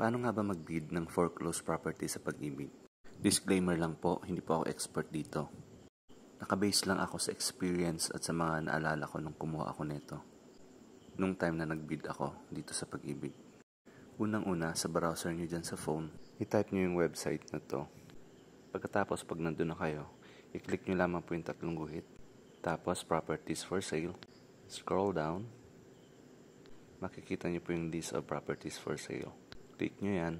Paano nga ba mag-bid ng foreclosed property sa Pag-ibig? Disclaimer lang po, hindi po ako expert dito. Nakabase lang ako sa experience at sa mga naalala ko nung kumuha ako nito. Nung time na nag-bid ako dito sa Pag-ibig. Unang-una, sa browser nyo dyan sa phone, i-type nyo yung website na to. Pagkatapos, pag nandun na kayo, i-click nyo lamang po yung tatlong guhit. Tapos, properties for sale. Scroll down. Makikita nyo po yung list of properties for sale. Click nyo yan.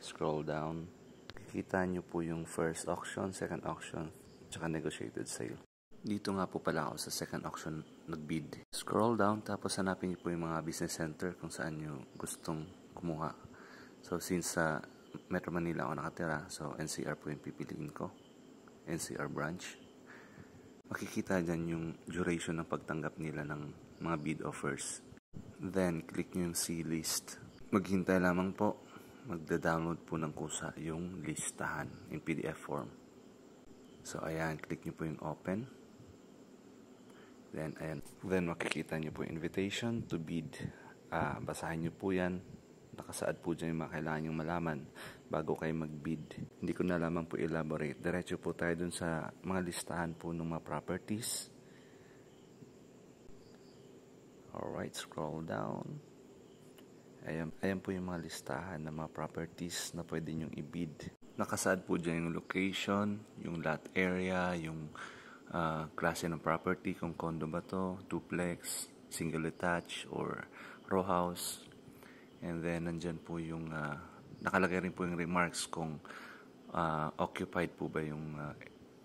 Scroll down. Kikita nyo po yung first auction, second auction, tsaka negotiated sale. Dito nga po pala ako sa second auction nag-bid. Scroll down, tapos hanapin nyo po yung mga business center kung saan nyo gustong kumuha. So, since sa Metro Manila ako nakatira, so NCR po yung pipiliin ko. NCR branch. Makikita dyan yung duration ng pagtanggap nila ng mga bid offers. Then, click nyo yung see list. Maghintay lamang po. Magda-download po ng kusa yung listahan in PDF form. So, ayan. Click nyo po yung open. Then, ayan. Then, makikita nyo po yung invitation to bid. Basahin nyo po yan. Nakasaad po dyan yung mga kailangan nyong malaman bago kayo mag-bid. Hindi ko na lamang po elaborate. Diretso po tayo dun sa mga listahan po ng mga properties. Alright, scroll down. Ayan po yung mga listahan ng mga properties na pwede nyong i-bid. Nakasaad po dyan yung location, yung lot area, yung klase ng property, kung condo ba to, duplex, single detached, or row house. And then, nandyan po yung, nakalagay rin po yung remarks kung occupied po ba yung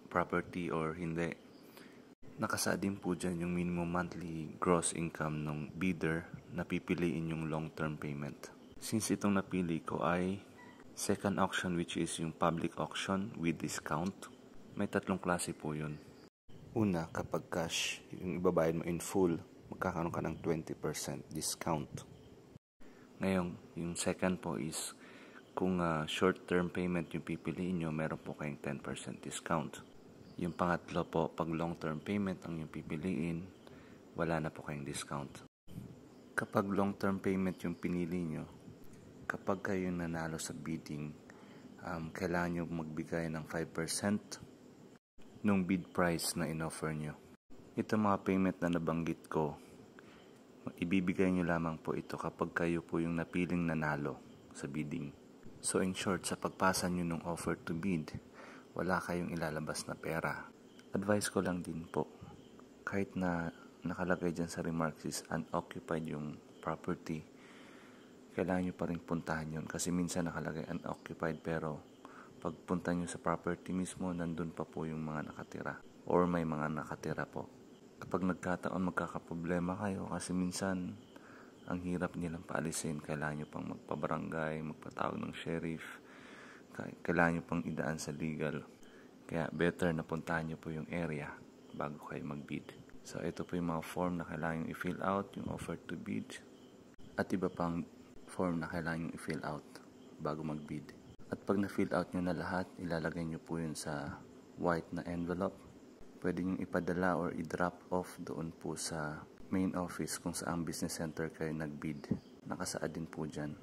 property or hindi. Nakasaad din po dyan yung minimum monthly gross income ng bidder na pipiliin yung long-term payment. Since itong napili ko ay second auction, which is yung public auction with discount, may tatlong klase po yun. Una, kapag cash, yung ibabayad mo in full, magkakaroon ka ng 20% discount. Ngayon, yung second po is kung short-term payment yung pipiliin nyo, meron po kayong 10% discount. Yung pangatlo po, pag long-term payment ang yung pipiliin, wala na po kayong discount. Kapag long-term payment yung pinili nyo, kapag kayo nanalo sa bidding, kailangan nyo magbigay ng 5% nung bid price na in-offer nyo. Ito mga payment na nabanggit ko, ibibigay nyo lamang po ito kapag kayo po yung napiling nanalo sa bidding. So in short, sa pagpasa nyo nung offer to bid, wala kayong ilalabas na pera. Advice ko lang din po, kahit na nakalagay dyan sa remarks is unoccupied yung property, kailangan nyo pa rin puntahan yun. Kasi minsan nakalagay unoccupied pero pagpunta nyo sa property mismo, nandun pa po yung mga nakatira. Or may mga nakatira po. Kapag nagkataon magkakaproblema kayo kasi minsan ang hirap nilang paalisin, kailangan nyo pang magpabarangay, magpatawag ng sheriff, kailangan nyo pang idaan sa legal. Kaya better na puntahan nyo po yung area bago kayo mag-bid. So ito po yung mga form na kailangan nyo i-fill out, yung offer to bid, at iba pang form na kailangan nyo i-fill out bago mag-bid. At pag na-fill out nyo na lahat, ilalagay nyo po yun sa white na envelope. Pwede nyo ipadala or i-drop off doon po sa main office kung saan business center kayo nag-bid. Nakasaad din po dyan.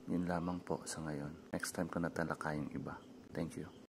Yun lamang po sa ngayon. Next time ko natalakay yung iba. Thank you.